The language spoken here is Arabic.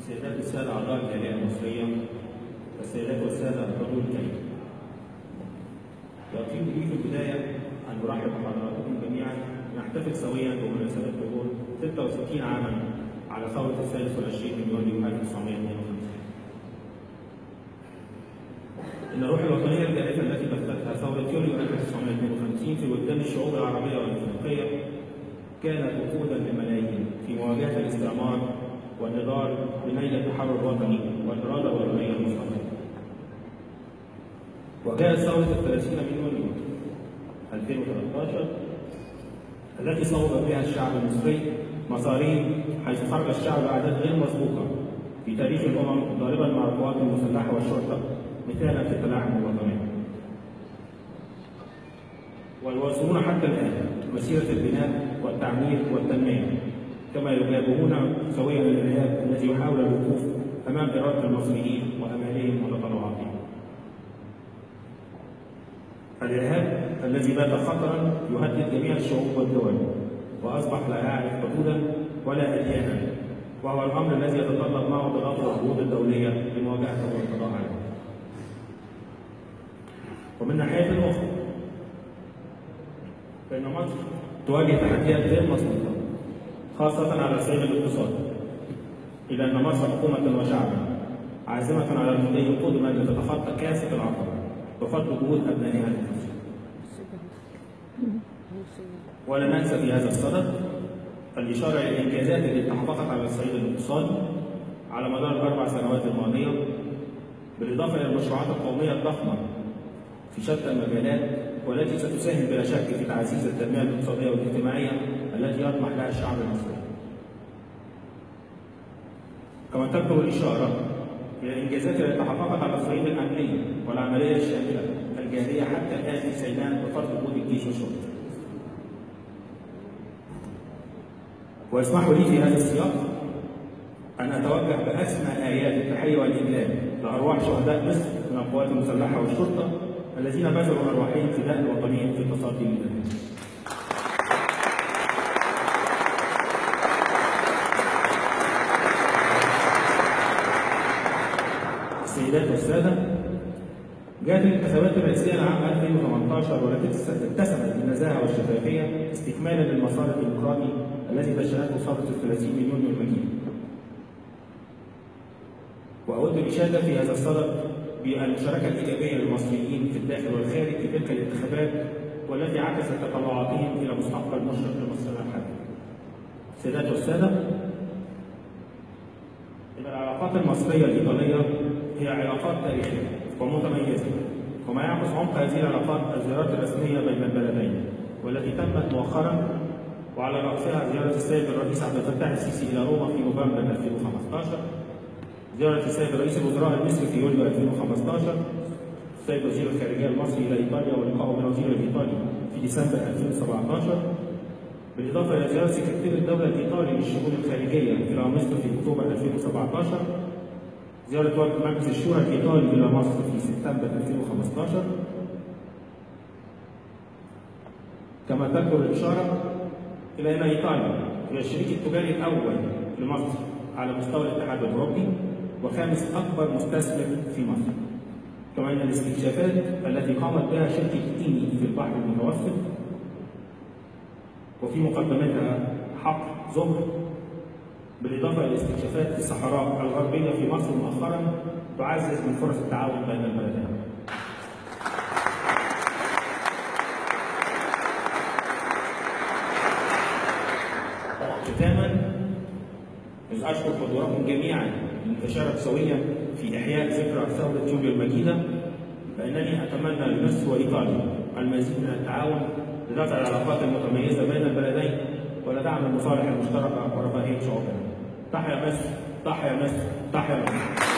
السيدات والسادة أعضاء الجالية المصرية، السيدات والسادة الحضور الكريم. يطيب لي في البداية أن أرحب بحضراتكم جميعا نحتفل سويا بمناسبة مرور 66 عاما على ثورة الثالث والعشرين من يوليو 1952. إن الروح الوطنية الجارفة التي بثتها ثورة يوليو 1952 في وجدان الشعوب العربية والأفريقية كانت وقودا للملايين في مواجهة الاستعمار والنضال لنيل التحرر الوطني والإرادة الوطنية المستقلة. وجاءت ثورة 30 من يوليو 2013 التي صوب بها الشعب المصري مصارين، حيث خرج الشعب أعداد غير مسبوقة في تاريخ الأمم ضاربا مع القوات المسلحة والشرطة مثالا في التلاحم الوطني. ويواصلون حتى الآن مسيرة البناء والتعمير والتنمية، كما يجابهون سويا الإرهاب الذي يحاول الوقوف أمام إرادة المصريين وأمالهم وتطلعاتهم. الإرهاب الذي بات خطرا يهدد جميع الشعوب والدول وأصبح لا يعرف حدودا ولا أديانا، وهو الأمر الذي يتطلب معه ضغط العهود الدولية لمواجهته والقضاء عليه. ومن ناحية أخرى فإن مصر تواجه تحديات غير مسبوقة خاصة على الصعيد الاقتصادي، إلا أن مصر حكومة وشعبا عازمة على المضي قدما لتتخطى كافة العقبة بفضل جهود أبنائها الكثير. ولا ننسى في هذا الصدد الإشارة إلى الإنجازات التي تحققت على الصعيد الاقتصادي على مدار الأربع سنوات الماضية، بالإضافة إلى المشروعات القومية الضخمة في شتى المجالات والتي ستساهم بلا شك في تعزيز التنمية الاقتصادية والاجتماعية التي يطمح لها الشعب المصري. كما تذكر الإشارة إلى الإنجازات التي تحققت على الصعيد الأمني والعملية الشاملة الجارية حتى الآن في سيناء بفضل وجود الجيش والشرطة. واسمحوا لي في هذا السياق أن أتوجه بأسمى آيات التحية والإجلال لأرواح شهداء مصر من القوات المسلحة والشرطة الذين بذلوا أرواحهم فداء وطنيا في التصدي للإرهاب. السيدات والسادة، جاءت الانتخابات الرئاسية لعام 2018 والتي اتسمت بالنزاهة والشفافية استكمالا للمسار الديمقراطي الذي دشنته ثورة 30 من يونيو المجيد. وأود الإشادة في هذا الصدد بالمشاركة الإيجابية للمصريين في الداخل والخارج في تلك الانتخابات والتي عكست تطلعاتهم إلى مستقبل مشرق لمصرنا الحديث. السيدات والسادة، إن العلاقات المصرية الإيطالية هي علاقات تاريخية ومتميزة، وما يعكس عمق هذه العلاقات الزيارات الرسمية بين البلدين والتي تمت مؤخرا، وعلى رأسها زيارة السيد الرئيس عبد الفتاح السيسي إلى روما في نوفمبر 2015، زيارة السيد رئيس الوزراء المصري في يوليو 2015، السيد وزير الخارجية المصري إلى إيطاليا ولقائه بالوزير الإيطالي في ديسمبر 2017، بالإضافة إلى زيارة سكرتير الدولة الإيطالي للشؤون الخارجية إلى مصر في أكتوبر 2017، زيارة وفد مجلس الشورى الإيطالي إلى مصر في سبتمبر 2015. كما تذكر الإشارة إلى أن إيطاليا هي الشريك التجاري الأول لمصر على مستوى الاتحاد الأوروبي وخامس أكبر مستثمر في مصر، كما أن الاستكشافات التي قامت بها شركة إيني في البحر المتوسط وفي مقدمتها حقل زهر، بالإضافة إلى استكشافات في الصحراء الغربية في مصر مؤخرا تعزز من فرص التعاون بين البلدين. ختاما، إذ أشكر حضوركم جميعا للمشاركة سويا في إحياء ذكرى ثورة يوليو المجيدة، فإنني أتمنى لمصر وإيطاليا المزيد من التعاون لرفع العلاقات المتميزة بين البلدين ولدعم المصالح المشتركة ورفاهية شعوبنا. تحيا مصر، تحيا مصر، تحيا مصر.